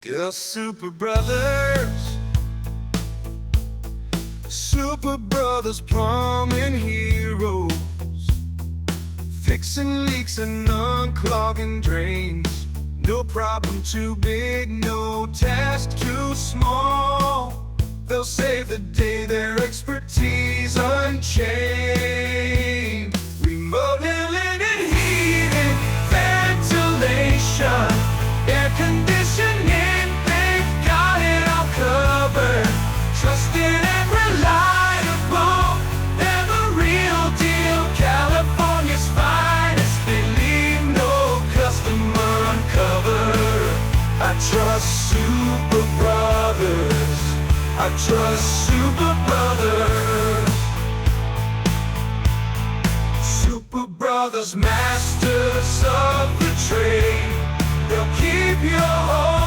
The Super Brothers, Super Brothers plumbing heroes, fixing leaks and unclogging drains. No problem too big, no task too small. They'll save the day, their expertise unchained. Remodeling and heating, ventilation, air conditioning, they've got it all covered. Trusted and reliable, they're the real deal. California's finest, they leave no customer uncovered. I trust Super Brothers, I trust Super Brothers. Super Brothers, masters of the trade. They'll keep your home